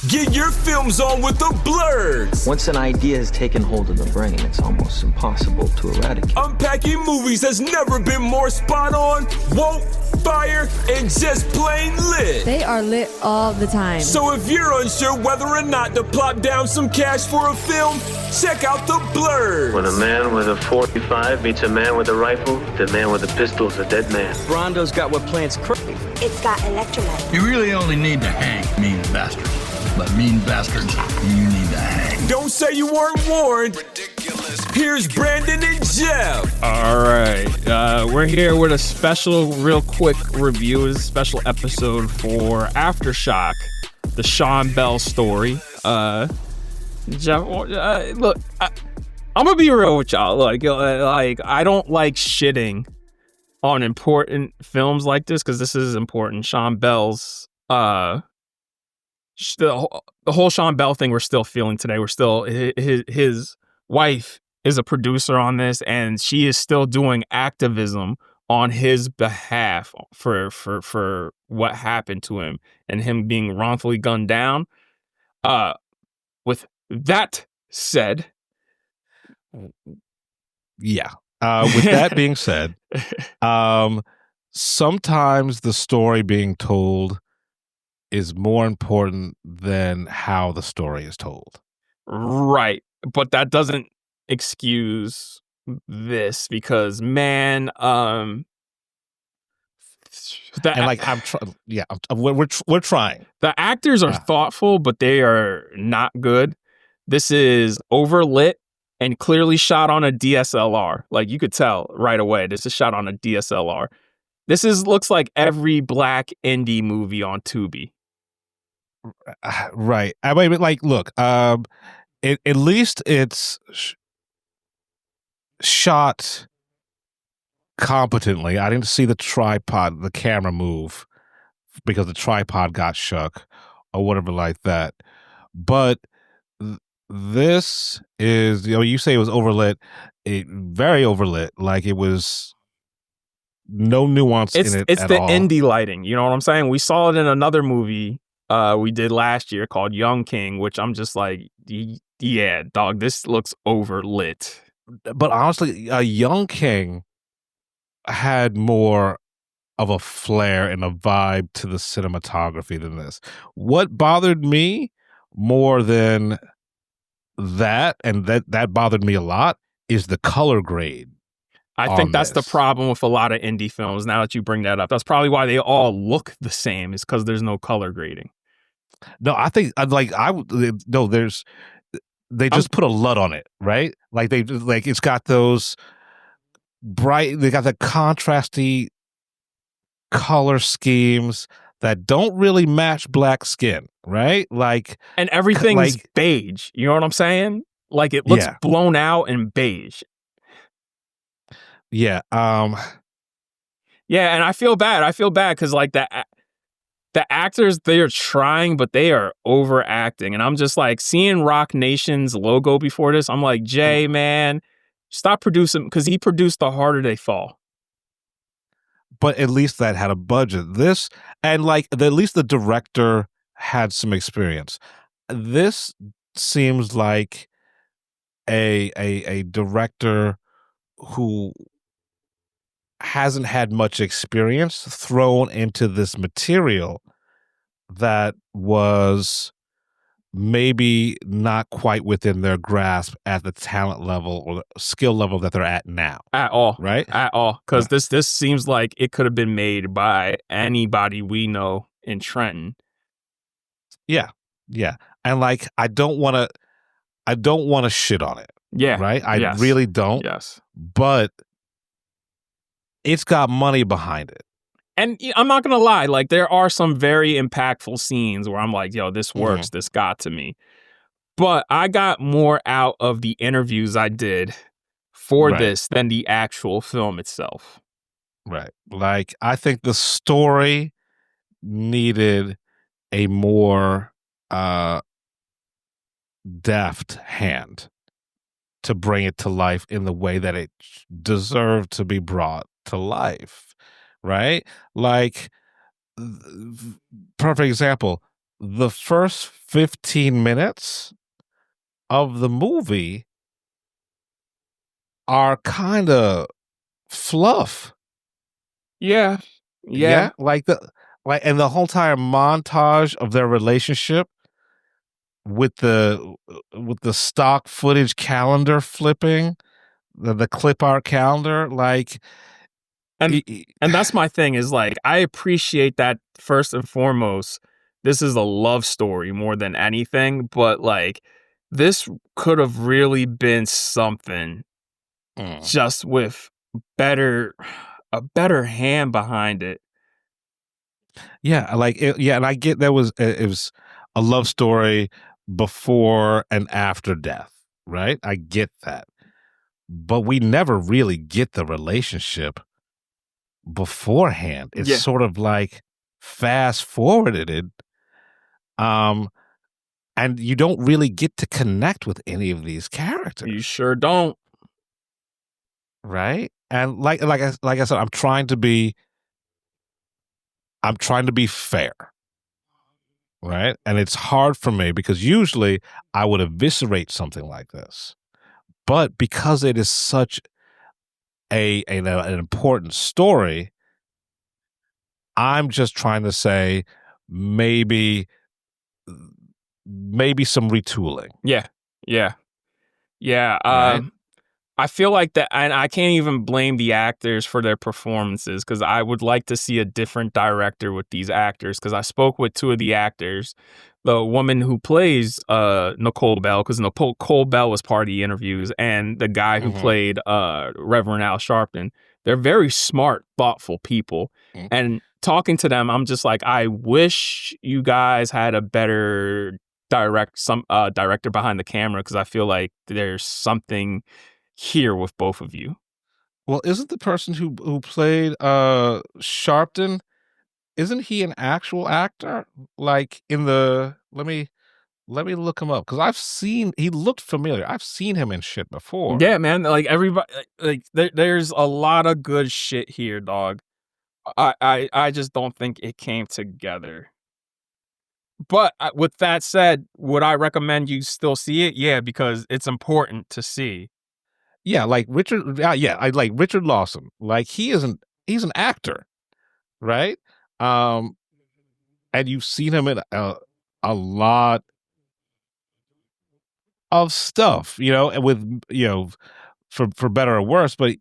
Get your films on with the Blurs. Once an idea has taken hold of the brain, it's almost impossible to eradicate. Unpacking movies has never been more spot on, woke, fire, and just plain lit. They are lit all the time. So if you're unsure whether or not to plop down some cash for a film, check out the Blurs. When a man with a 45 meets a man with a rifle, the man with a pistol is a dead man. Brondo's got what plants crave. It's got electrolyte. You really only need to hang mean bastards. But mean bastards, you need to hang. Don't say you weren't warned. Ridiculous. Here's Brandon and Jeff. All right. We're here with a special, real quick review. It's a special episode for Aftershock, the Sean Bell story. Jeff, look, I'm going to be real with y'all. Like, I don't like shitting on important films like this because this is important. Sean Bell's... the whole Sean Bell thing we're still feeling today. We're still, his wife is a producer on this, and she is still doing activism on his behalf for what happened to him and him being wrongfully gunned down. With that said, yeah. With that being said, sometimes the story being told is more important than how the story is told. Right. But that doesn't excuse this because, man, we're trying. The actors are thoughtful, but they are not good. This is overlit and clearly shot on a DSLR. Like, you could tell right away, this is shot on a DSLR. This looks like every black indie movie on Tubi. Right. I mean, like, look, at least it's shot competently. I didn't see the camera move because the tripod got shook or whatever like that. But this is, you say it was overlit, very overlit. Like, it was no nuance in it It's at the all. indie lighting. You know what I'm saying? We saw it in another movie we did last year called Young King, which I'm just like, yeah, dog, this looks overlit. But honestly, Young King had more of a flair and a vibe to the cinematography than this. What bothered me more than that, and that bothered me a lot, is the color grade. I think that's the problem with a lot of indie films. Now that you bring that up, that's probably why they all look the same. Is because there's no color grading. No, I think they just put a LUT on it, right? Like it's got those bright, they got the contrasty color schemes that don't really match black skin, right? Like, and everything is beige. You know what I'm saying? Like, it looks blown out and beige. Yeah. Yeah, and I feel bad because like the actors, they are trying, but they are overacting. And I'm just like, seeing Rock Nation's logo before this, I'm like, Jay, man, stop producing, because he produced The Harder They Fall. But at least that had a budget. This, and like, at least the director had some experience. This seems like a director who hasn't had much experience thrown into this material that was maybe not quite within their grasp at the talent level or the skill level that they're at now. At all. Right? At all. Because this seems like it could have been made by anybody we know in Trenton. Yeah. Yeah. And like, I don't want to shit on it. Yeah. Right? I really don't. Yes. But it's got money behind it. And I'm not going to lie, like, there are some very impactful scenes where I'm like, yo, this works. This got to me. But I got more out of the interviews I did for this than the actual film itself. Right. Like, I think the story needed a more deft hand to bring it to life in the way that it deserved to be brought to life. Right? Like, perfect example, the first 15 minutes of the movie are kind of fluff. Yeah. Yeah, and the whole entire montage of their relationship with the stock footage calendar flipping, the clip art calendar, like And and that's my thing is like I appreciate that first and foremost. This is a love story more than anything, but like this could have really been something just with better a better hand behind it. yeah, and I get that it was a love story before and after death, right? I get that. But we never really get the relationship beforehand. It's Yeah. sort of like fast forwarded, um, and you don't really get to connect with any of these characters. You sure don't. Right? And like I said, I'm trying to be fair. Right? And it's hard for me because usually I would eviscerate something like this. But because it is such an important story, I'm just trying to say maybe some retooling. Yeah. Yeah. Yeah. Right? I feel like that, and I can't even blame the actors for their performances because I would like to see a different director with these actors. Because I spoke with two of the actors, the woman who plays Nicole Bell, because Nicole Bell was part of the interviews, and the guy who played Reverend Al Sharpton. They're very smart, thoughtful people, and talking to them, I'm just like, I wish you guys had a better director behind the camera because I feel like there's something here with both of you. Well, isn't the person who played Sharpton, isn't he an actual actor? Like in the let me look him up because he looked familiar. I've seen him in shit before. Yeah, man. Like everybody, there's a lot of good shit here, dog. I just don't think it came together. But with that said, would I recommend you still see it? Yeah, because it's important to see. Yeah, like Richard. I like Richard Lawson. Like he's an actor, right? And you've seen him in a lot of stuff, and with for better or worse. But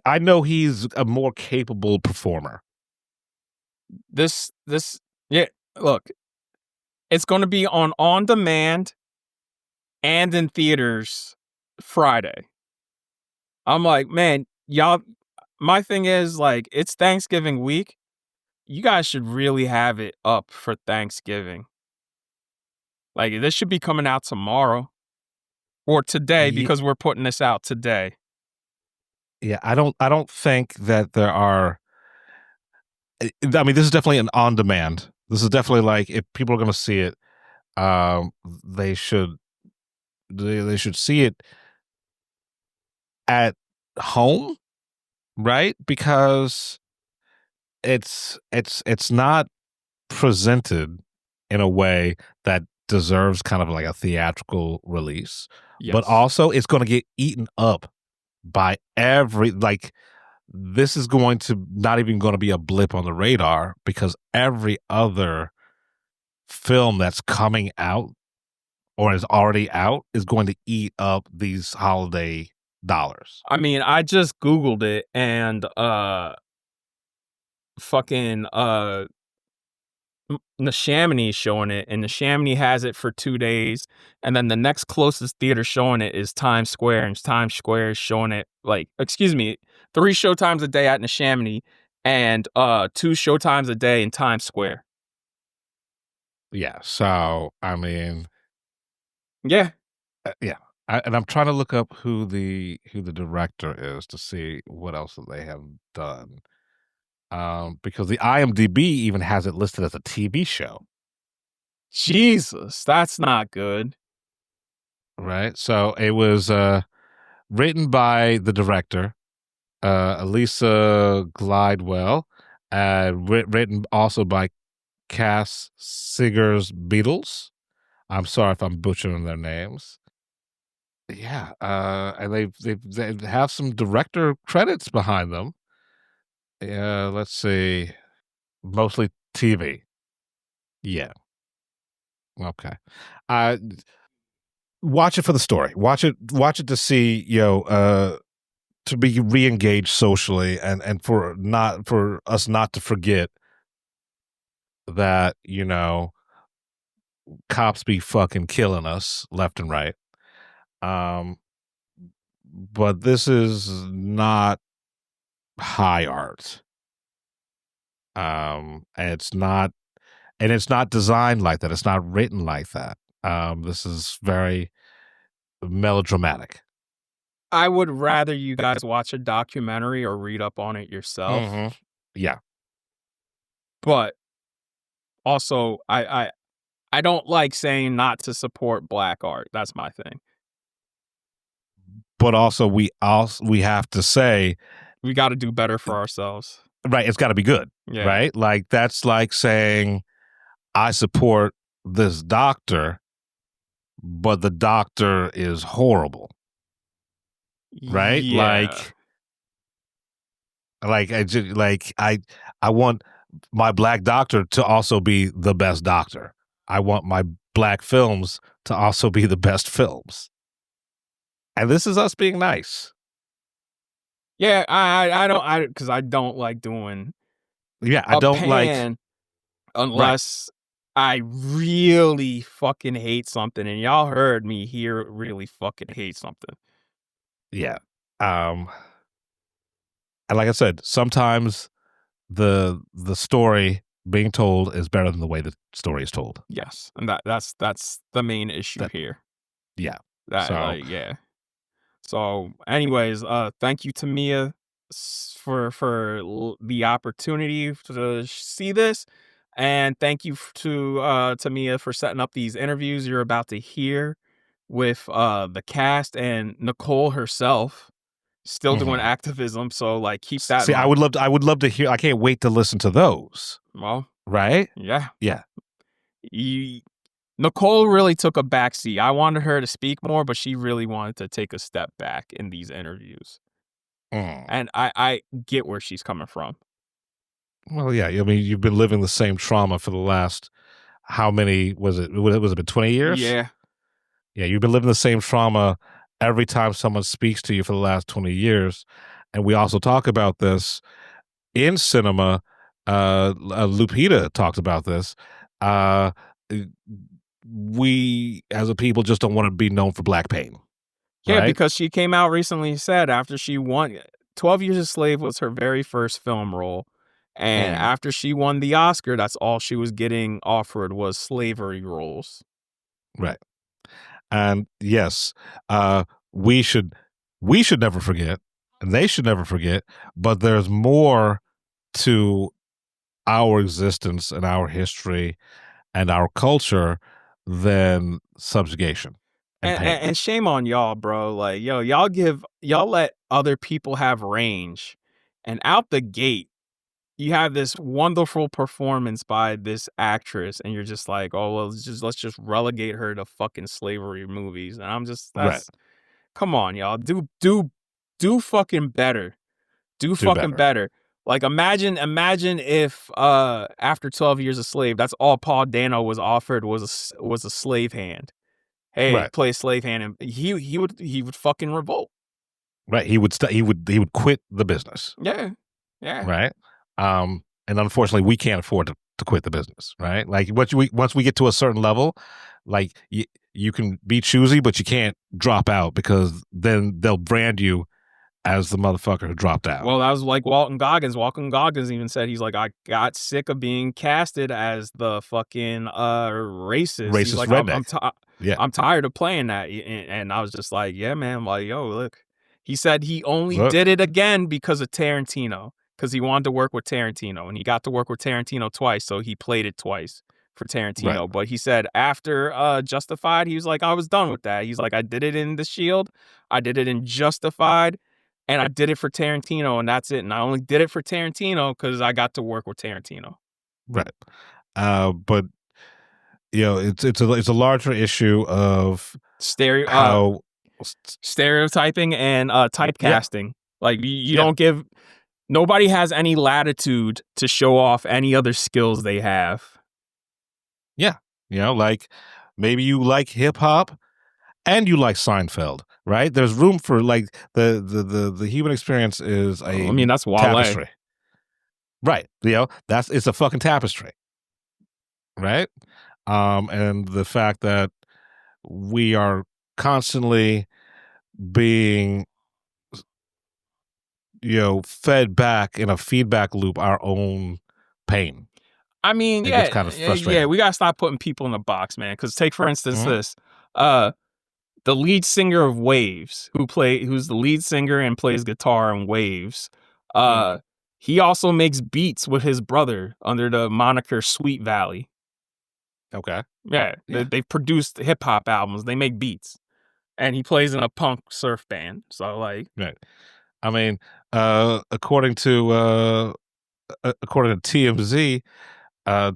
I know he's a more capable performer. This, yeah. Look, it's going to be on demand and in theaters Friday. I'm like, man, y'all. My thing is like, it's Thanksgiving week. You guys should really have it up for Thanksgiving. Like this should be coming out tomorrow or today because we're putting this out today. Yeah, I don't think that there are. I mean, this is definitely an on demand. This is definitely like if people are going to see it, they should see it at home, right? Because it's not presented in a way that deserves kind of like a theatrical release, but also it's going to get eaten up by this is going to not even going to be a blip on the radar because every other film that's coming out or is already out is going to eat up these holiday dollars. I mean, I just Googled it and fucking Neshaminy showing it, and Neshaminy has it for 2 days, and then the next closest theater showing it is Times Square, and Times Square is showing it 3 showtimes a day at Neshaminy and 2 showtimes a day in Times Square. Yeah, so I mean, yeah, yeah. And I'm trying to look up who the director is to see what else they have done. Because the IMDb even has it listed as a TV show. Jesus, that's not good. Right? So it was written by the director, Elisa Glidewell, written also by Cass Siggers Beatles. I'm sorry if I'm butchering their names. Yeah, and they have some director credits behind them. Let's see, mostly TV. Yeah, okay. Uh, watch it for the story. Watch it to see, to be re-engaged socially, and for us not to forget that, cops be fucking killing us left and right. But this is not high art. And it's not designed like that. It's not written like that. This is very melodramatic. I would rather you guys watch a documentary or read up on it yourself. Mhm. Yeah. But also, I don't like saying not to support black art. That's my thing. But also we have to say, We got to do better for ourselves. right, it's got to be good. Yeah. Right? Like, that's like saying I support this doctor, but the doctor is horrible. Right? Yeah. I want my black doctor to also be the best doctor. I want my black films to also be the best films. And this is us being nice. Yeah, because I don't like doing Yeah, I don't pan unless I really fucking hate something, and y'all heard me here really fucking hate something. Yeah. And like I said, sometimes the story being told is better than the way the story is told. Yes, and that's the main issue here. Yeah. Yeah. So, anyways, thank you to Mia for the opportunity to see this, and thank you to Mia for setting up these interviews you're about to hear with the cast and Nicole herself, still doing activism. So, like, keep that. See, in I mind. would love to hear. I can't wait to listen to those. Well, Right? yeah. Yeah. Nicole really took a backseat. I wanted her to speak more, but she really wanted to take a step back in these interviews. And I get where she's coming from. Well, yeah. I mean, you've been living the same trauma for the last, how many was it? Was it been 20 years? Yeah. Yeah, you've been living the same trauma every time someone speaks to you for the last 20 years. And we also talk about this in cinema. Lupita talked about this. We as a people just don't want to be known for black pain. Yeah, right? because she came out recently and said after she won 12 Years a Slave was her very first film role. And after she won the Oscar, that's all she was getting offered was slavery roles. Right. And yes, we should never forget, and they should never forget, but there's more to our existence and our history and our culture than subjugation and pain. And shame on y'all, bro. Like, yo, y'all let other people have range. And out the gate, you have this wonderful performance by this actress, and you're just like, oh well, let's just relegate her to fucking slavery movies. And I'm just come on, y'all. Do fucking better. Do fucking better. Like imagine if after 12 Years a Slave, that's all Paul Dano was offered was a slave hand. Hey, play a slave hand, and he would fucking revolt. Right. He would quit the business. Yeah. Yeah. Right. And unfortunately, we can't afford to quit the business. Right. Like once we get to a certain level, like you can be choosy, but you can't drop out, because then they'll brand you as the motherfucker who dropped out. Well, that was like Walton Goggins. Walton Goggins even said, he's like, I got sick of being casted as the fucking racist. He's like, redneck. I'm tired of playing that. And I was just like, yeah, man. I'm like, yo, look. He said he only did it again because of Tarantino, because he wanted to work with Tarantino, and he got to work with Tarantino twice, so he played it twice for Tarantino. But he said after Justified, he was like, I was done with that. He's like, I did it in The Shield, I did it in Justified, and I did it for Tarantino, and that's it. And I only did it for Tarantino because I got to work with Tarantino. Right. But it's a larger issue of how stereotyping and typecasting. Like you don't give. Nobody has any latitude to show off any other skills they have. Yeah, like maybe you like hip hop and you like Seinfeld, right? There's room for like the human experience is that's Wale. Tapestry, right? It's a fucking tapestry, right? And the fact that we are constantly being fed back in a feedback loop our own pain. I mean, it gets kind of frustrating. we gotta stop putting people in a box, man. Because take for instance this, the lead singer of Waves, who's the lead singer and plays guitar in Waves. He also makes beats with his brother under the moniker Sweet Valley. Okay. Yeah. They've produced hip hop albums. They make beats, and he plays in a punk surf band. So like, right. I mean, according to TMZ,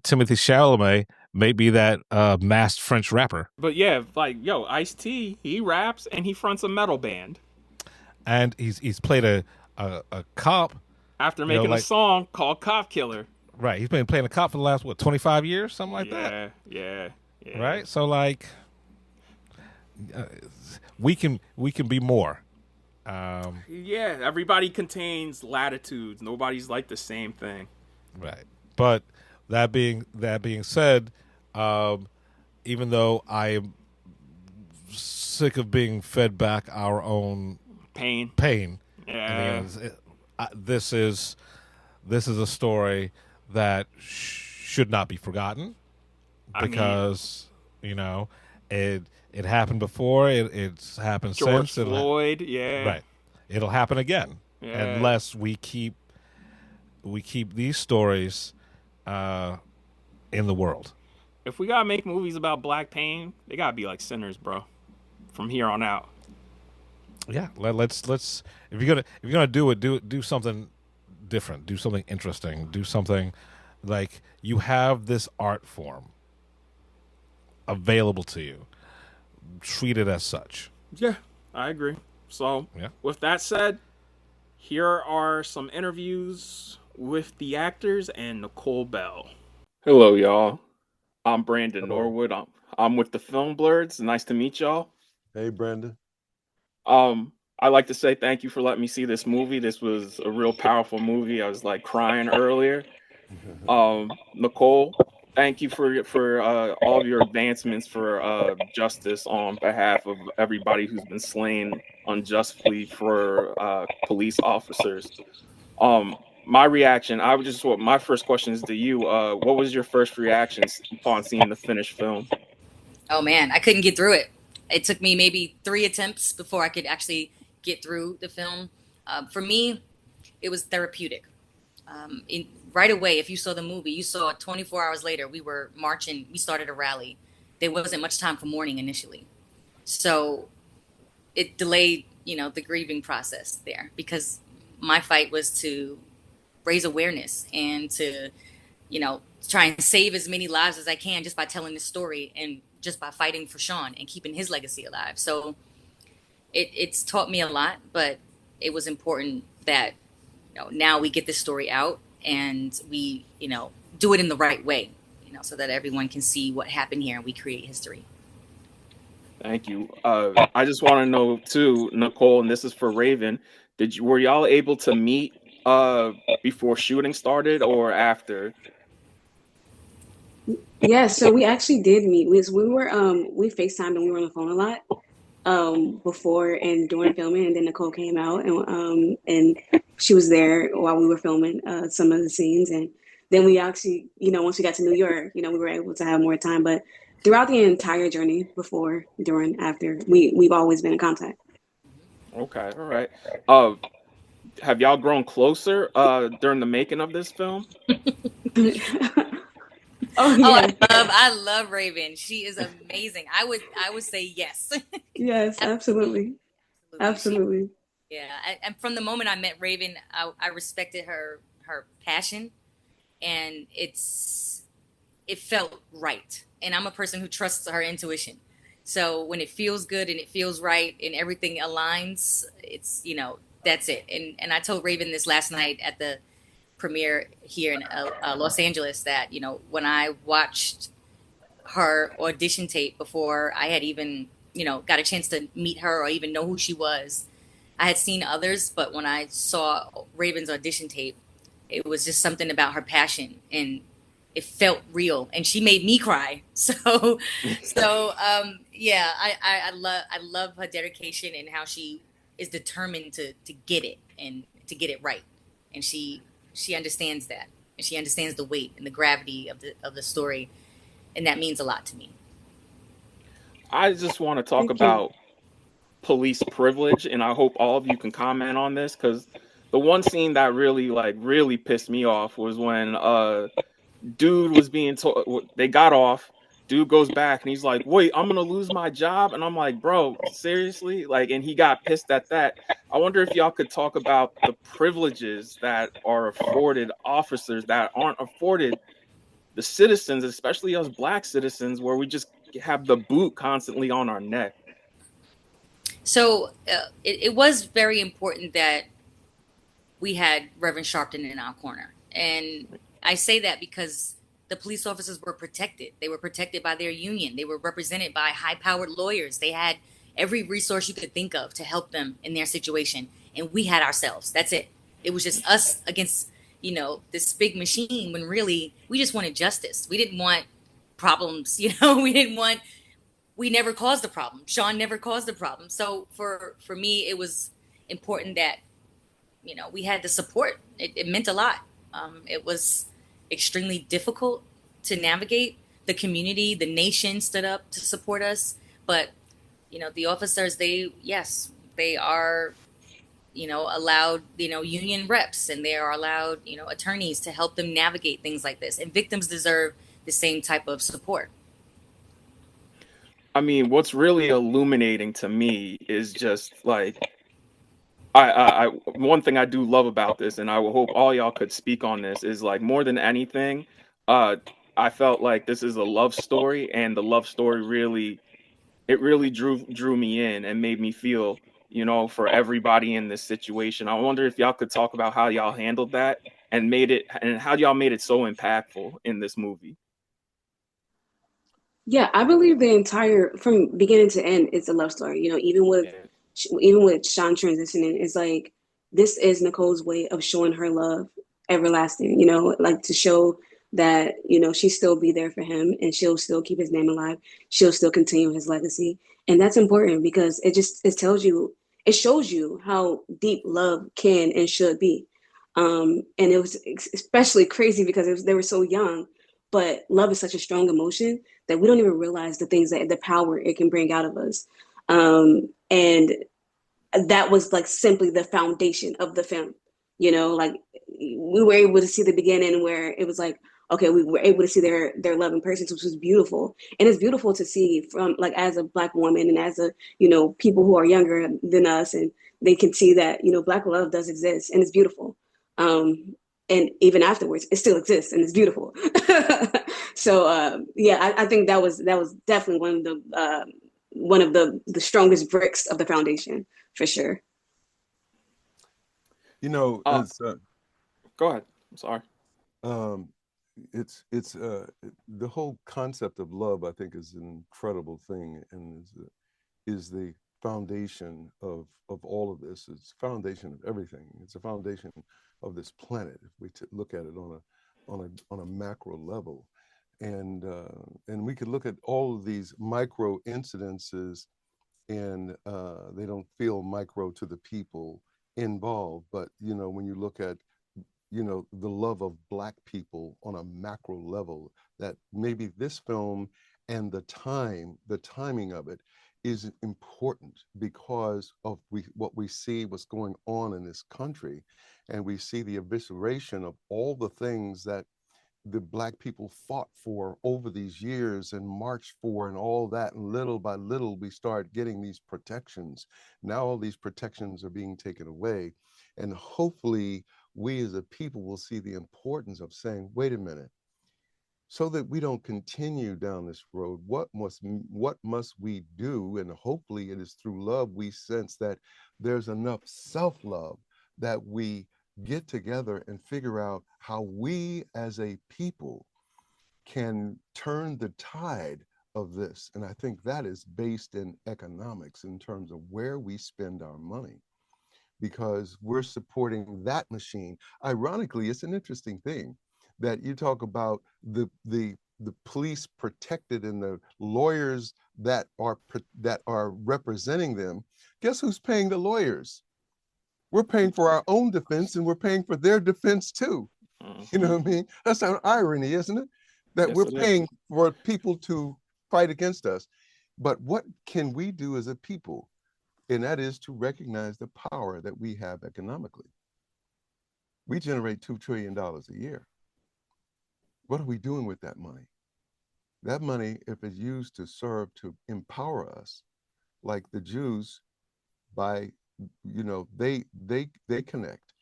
Timothy Chalamet may be that masked French rapper. But yeah, like Ice-T, he raps and he fronts a metal band. And he's played a cop after making a song called Cop Killer. Right, he's been playing a cop for the last 25 years, something like that. Yeah. Right, so like, we can be more. Everybody contains latitudes. Nobody's like the same thing. Right, but that being said, even though I am sick of being fed back our own pain, this is a story that should not be forgotten, because it happened before. It's happened George since. Floyd, right. It'll happen again unless we keep these stories in the world. If we gotta make movies about black pain, they gotta be like Sinners, bro. From here on out. Yeah, let's if you're gonna do it, do something different, do something interesting, do something like you have this art form available to you. Treat it as such. Yeah, I agree. So, with that said, here are some interviews with the actors and Nicole Bell. Hello, y'all. I'm Brandon Norwood. I'm with the Film Blurs. Nice to meet y'all. Hey, Brandon. I'd like to say thank you for letting me see this movie. This was a real powerful movie. I was like crying earlier. Nicole, thank you for all of your advancements for justice on behalf of everybody who's been slain unjustly for police officers. My reaction, my first question is to you. What was your first reaction upon seeing the finished film? Oh man, I couldn't get through it. It took me maybe 3 attempts before I could actually get through the film. For me, it was therapeutic. Right away, if you saw the movie, you saw 24 hours later, we were marching. We started a rally. There wasn't much time for mourning initially. So it delayed, the grieving process there, because my fight was to raise awareness and to, try and save as many lives as I can just by telling this story and just by fighting for Sean and keeping his legacy alive. So it's taught me a lot, but it was important that now we get this story out and we do it in the right way, so that everyone can see what happened here and we create history. Thank you. I just want to know too, Nicole, and this is for Rayven. Were y'all able to meet before shooting started or after? Yeah, so we actually did meet. We FaceTimed and we were on the phone a lot before and during filming, and then Nicole came out and she was there while we were filming some of the scenes, and then we actually, once we got to New York, we were able to have more time. But throughout the entire journey, before, during, after, we've always been in contact. Okay, all right. Have y'all grown closer during the making of this film? Oh, yeah. I love Rayven. She is amazing. I would say yes. Yes, absolutely. Absolutely. Yeah, and from the moment I met Rayven, I respected her passion, and it's it felt right. And I'm a person who trusts her intuition. So when it feels good and it feels right and everything aligns, it's, that's it. And I told Rayven this last night at the premiere here in Los Angeles that, when I watched her audition tape before I had even, got a chance to meet her or even know who she was, I had seen others, but when I saw Rayven's audition tape, it was just something about her passion and it felt real, and she made me cry. Yeah, I love her dedication and how she is determined to get it and to get it right, and she understands that, and she understands the weight and the gravity of the story, and that means a lot to me. I just want to talk Thank you. about police privilege, and I hope all of you can comment on this because the one scene that really pissed me off was when dude was being told they got off. Dude goes back and he's like, "Wait, I'm gonna lose my job," and I'm like, "Bro, seriously?" Like, and he got pissed at that. I wonder if y'all could talk about the privileges that are afforded officers that aren't afforded the citizens, especially us black citizens, where we just have the boot constantly on our neck. So it was very important that we had Reverend Sharpton in our corner. And I say that because the police officers were protected. They were protected by their union. They were represented by high powered lawyers. They had every resource you could think of to help them in their situation. And we had ourselves. That's it. It was just us against, this big machine when really we just wanted justice. We didn't want problems, we never caused the problem. Sean never caused the problem. So for me, it was important that we had the support. It meant a lot. It was extremely difficult to navigate. The community, the nation stood up to support us. But, the officers, yes, they are, allowed, union reps, and they are allowed, attorneys to help them navigate things like this. And victims deserve the same type of support. I mean, what's really illuminating to me is just like one thing I do love about this, and I will hope all y'all could speak on this, is like more than anything, uh, I felt like this is a love story, and the love story really drew me in and made me feel, for everybody in this situation. I wonder if y'all could talk about how y'all handled that and how y'all made it so impactful in this movie. Yeah, I believe the entire from beginning to end, it's a love story. Even with Sean transitioning, it's like this is Nicole's way of showing her love everlasting. Like to show that she still be there for him and she'll still keep his name alive. She'll still continue his legacy, and that's important because it shows you how deep love can and should be. And it was especially crazy because they were so young, but love is such a strong emotion that we don't even realize the power it can bring out of us. And that was like simply the foundation of the film. Like we were able to see the beginning where it was like, okay, we were able to see their love in person, which was beautiful. And it's beautiful to see from like as a Black woman and as people who are younger than us, and they can see that, Black love does exist and it's beautiful. And even afterwards, it still exists and it's beautiful. So yeah, I think that was definitely one of the strongest bricks of the foundation for sure. It's Go ahead. I'm sorry. it's the whole concept of love. I think is an incredible thing, and is the foundation of all of this. It's the foundation of everything. It's a foundation of this planet. If we look at it on a macro level, and we could look at all of these micro incidences, and they don't feel micro to the people involved. But when you look at the love of Black people on a macro level, that maybe this film and the timing of it is important because of what we see what's going on in this country, and we see the evisceration of all the things that the Black people fought for over these years and marched for and all that, and little by little we start getting these protections. Now all these protections are being taken away, and hopefully we as a people will see the importance of saying, wait a minute, so that we don't continue down this road, what must we do? And hopefully it is through love we sense that there's enough self-love that we get together and figure out how we as a people can turn the tide of this. And I think that is based in economics in terms of where we spend our money, because we're supporting that machine. Ironically, it's an interesting thing that you talk about the police protected and the lawyers that are representing them. Guess who's paying the lawyers? We're paying for our own defense, and we're paying for their defense too. You know what I mean? That's an irony, isn't it? That we're paying for people to fight against us. But what can we do as a people? And that is to recognize the power that we have economically. We generate $2 trillion a year. What are we doing with that money? That money, if it's used to serve to empower us, like the Jews, by, they connect,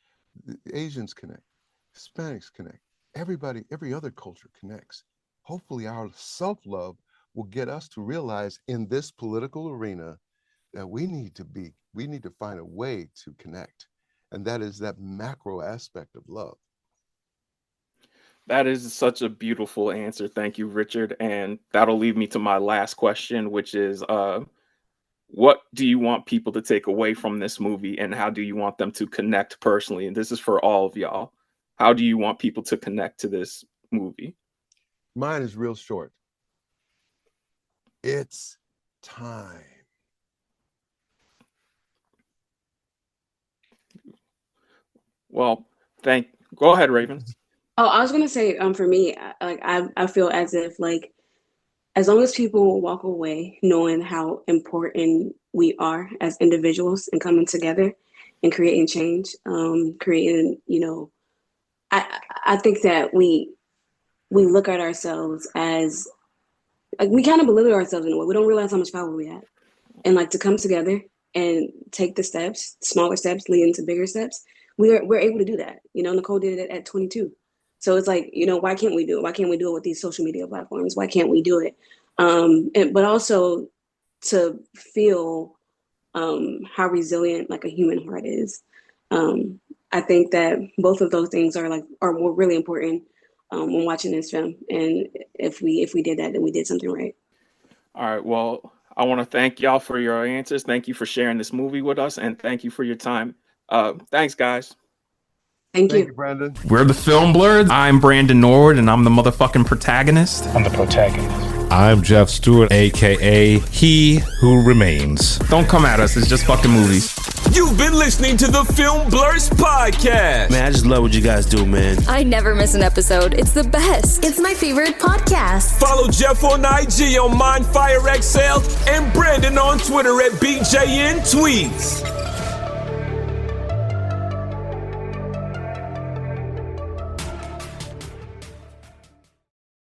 the Asians connect, Hispanics connect, everybody, every other culture connects. Hopefully our self-love will get us to realize in this political arena that we need to find a way to connect. And that is that macro aspect of love. That is such a beautiful answer. Thank you, Richard. And that'll lead me to my last question, which is, what do you want people to take away from this movie, and how do you want them to connect personally? And this is for all of y'all. How do you want people to connect to this movie? Mine is real short. It's time. Well, go ahead, Rayven. Oh, I was gonna say, for me, I feel as if as long as people walk away knowing how important we are as individuals and coming together and creating change, I think that we look at ourselves as we kind of belittle ourselves in a way. We don't realize how much power we have, and to come together and take the steps, smaller steps leading to bigger steps. We're able to do that. Nicole did it at 22. So it's why can't we do it? Why can't we do it with these social media platforms? Why can't we do it? But also to feel how resilient a human heart is. I think that both of those things are really important when watching this film. And if we did that, then we did something right. All right. Well, I want to thank y'all for your answers. Thank you for sharing this movie with us, and thank you for your time. Thanks, guys. Thank you, Brandon. We're the Film Blurs. I'm Brandon Norwood, and I'm the motherfucking protagonist. I'm the protagonist. I'm Jeff Stewart, aka He Who Remains. Don't come at us. It's just fucking movies. You've been listening to the Film Blurs podcast. Man, I just love what you guys do, man. I never miss an episode. It's the best. It's my favorite podcast. Follow Jeff on IG on MindFireXL and Brandon on Twitter at BJN Tweets.